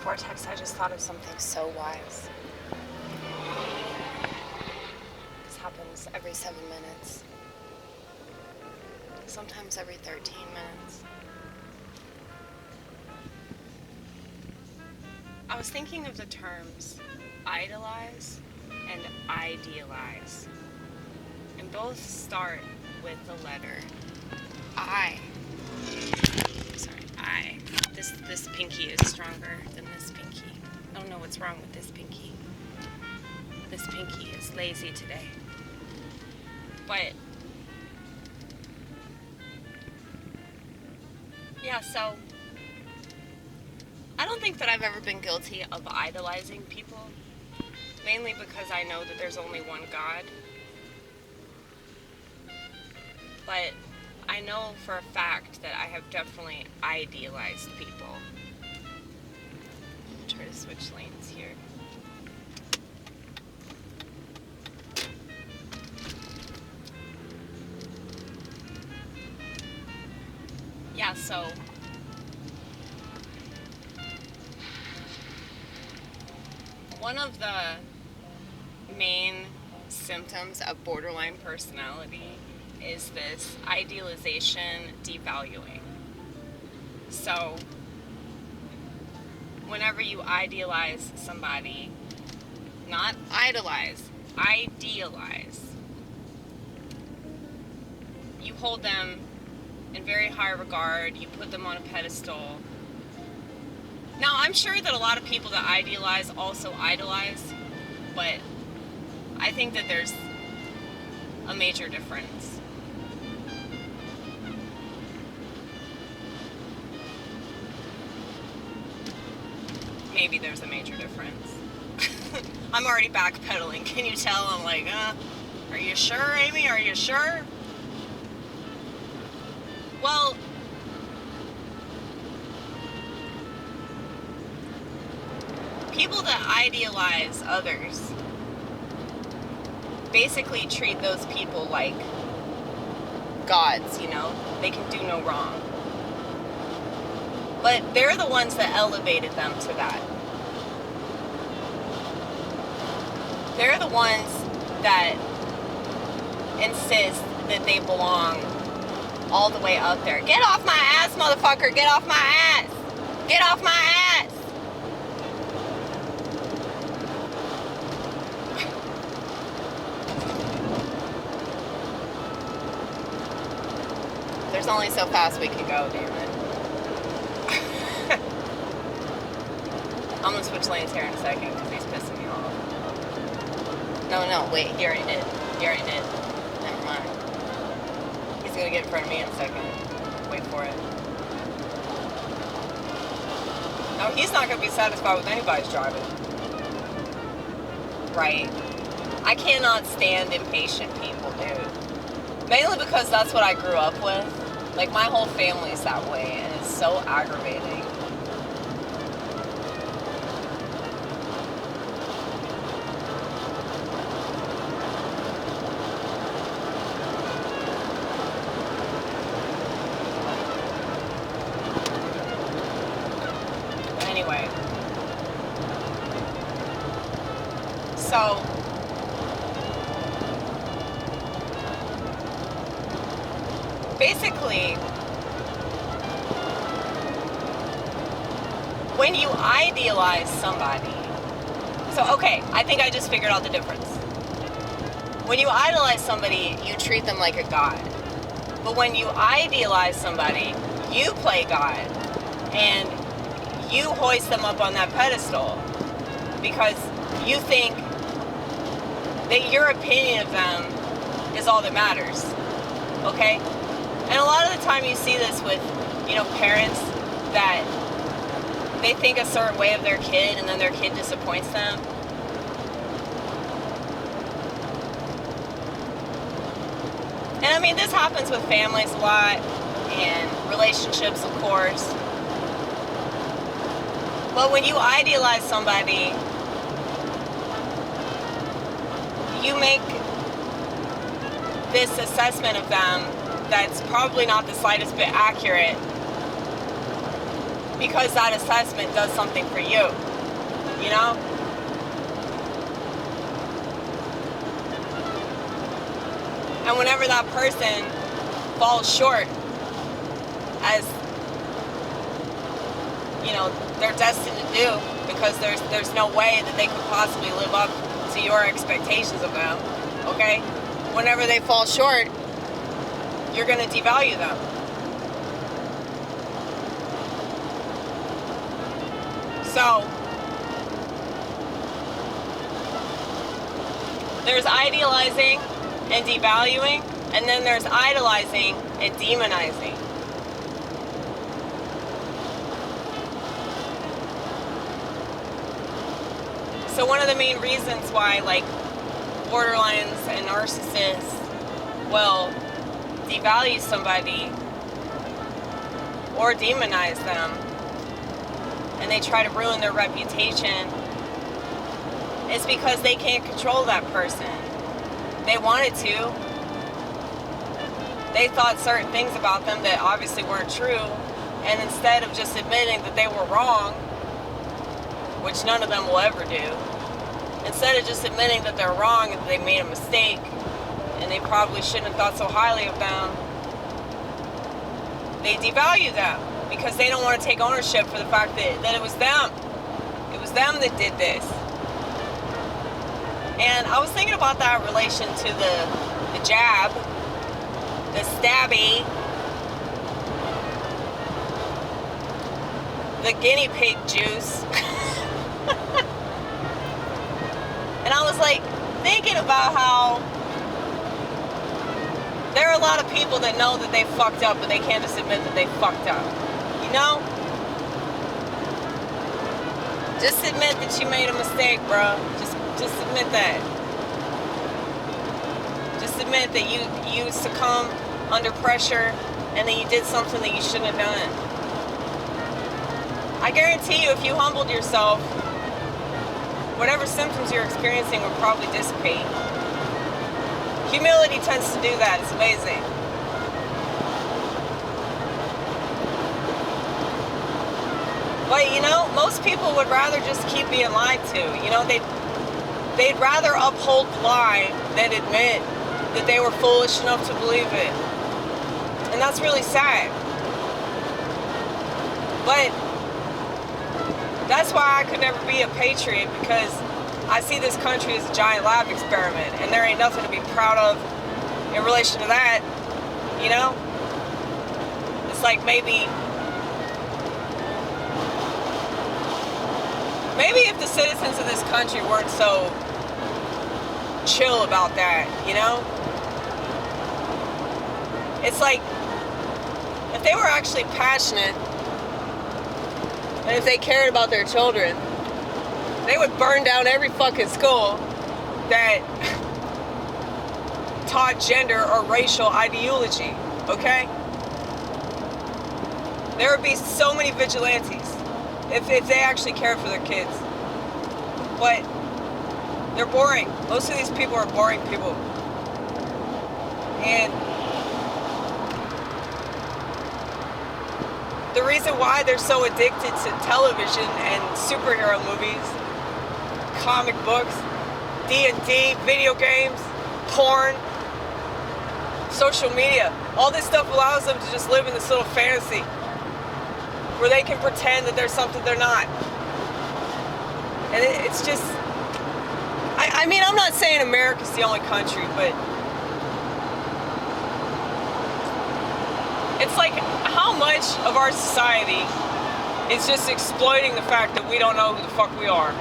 Vortex, I just thought of something so wise. This happens every 7 minutes. Sometimes every 13 minutes. I was thinking of the terms idolize and idealize. And both start with the letter I. Sorry, I. This pinky is stronger than this pinky. I don't know what's wrong with this pinky. This pinky is lazy today. But yeah, so I don't think that I've ever been guilty of idolizing people, mainly because I know that there's only one God. But I know for a fact that I have definitely idealized people. I'll try to switch lanes here. Yeah, so one of the main symptoms of borderline personality is this idealization devaluing. So whenever you idealize somebody, not idolize, idealize, you hold them in very high regard, you put them on a pedestal. Now, I'm sure that a lot of people that idealize also idolize, but I think that there's a major difference. Maybe there's a major difference. I'm already backpedaling. Can you tell? I'm like, are you sure, Amy? Are you sure? Well, people that idealize others basically treat those people like gods, you know? They can do no wrong. But they're the ones that elevated them to that. They're the ones that insist that they belong all the way up there. Get off my ass, motherfucker! Get off my ass! Get off my ass! There's only so fast we can go, damn it. I'm gonna switch lanes here in a second because he's pissing me off. No, wait, he already did. Never mind. He's gonna get in front of me in a second. Wait for it. No, he's not gonna be satisfied with anybody's driving. Right. I cannot stand impatient people, dude. Mainly because that's what I grew up with. Like, my whole family's that way, and it's so aggravating. Anyway, so basically, when you idealize somebody, so okay, I think I just figured out the difference. When you idolize somebody, you treat them like a god. But when you idealize somebody, you play God, and you hoist them up on that pedestal because you think that your opinion of them is all that matters, okay? And a lot of the time you see this with, you know, parents that they think a certain way of their kid and then their kid disappoints them. And I mean, this happens with families a lot and relationships, of course. But when you idealize somebody, you make this assessment of them that's probably not the slightest bit accurate because that assessment does something for you, you know? And whenever that person falls short, as you know, they're destined to do, because there's no way that they could possibly live up to your expectations of them, okay? Whenever they fall short, you're going to devalue them. So, there's idealizing and devaluing, and then there's idolizing and demonizing. So one of the main reasons why, like, borderlines and narcissists will devalue somebody or demonize them, and they try to ruin their reputation, is because they can't control that person. They wanted to. They thought certain things about them that obviously weren't true, and instead of just admitting that they were wrong, which none of them will ever do, instead of just admitting that they're wrong and that they made a mistake and they probably shouldn't have thought so highly of them, they devalue them because they don't want to take ownership for the fact that it was them. It was them that did this. And I was thinking about that in relation to the jab, the stabby, the guinea pig juice. And I was like thinking about how there are a lot of people that know that they fucked up, but they can't just admit that they fucked up. You know? Just admit that you made a mistake, bro. Just admit that. Just admit that you succumbed under pressure and that you did something that you shouldn't have done. I guarantee you, if you humbled yourself, whatever symptoms you're experiencing would probably dissipate. Humility tends to do that. It's amazing. But, you know, most people would rather just keep being lied to. You know, they'd rather uphold the lie than admit that they were foolish enough to believe it. And that's really sad. But that's why I could never be a patriot, because I see this country as a giant lab experiment, and there ain't nothing to be proud of in relation to that, you know? It's like maybe if the citizens of this country weren't so chill about that, you know? It's like, if they were actually passionate, and if they cared about their children, they would burn down every fucking school that taught gender or racial ideology, okay? There would be so many vigilantes if they actually cared for their kids. But they're boring. Most of these people are boring people. And the reason why they're so addicted to television and superhero movies, comic books, D&D, video games, porn, social media, all this stuff allows them to just live in this little fantasy where they can pretend that there's something they're not. And it's just, I mean, I'm not saying America's the only country, but it's like, how much of our society is just exploiting the fact that we don't know who the fuck we are?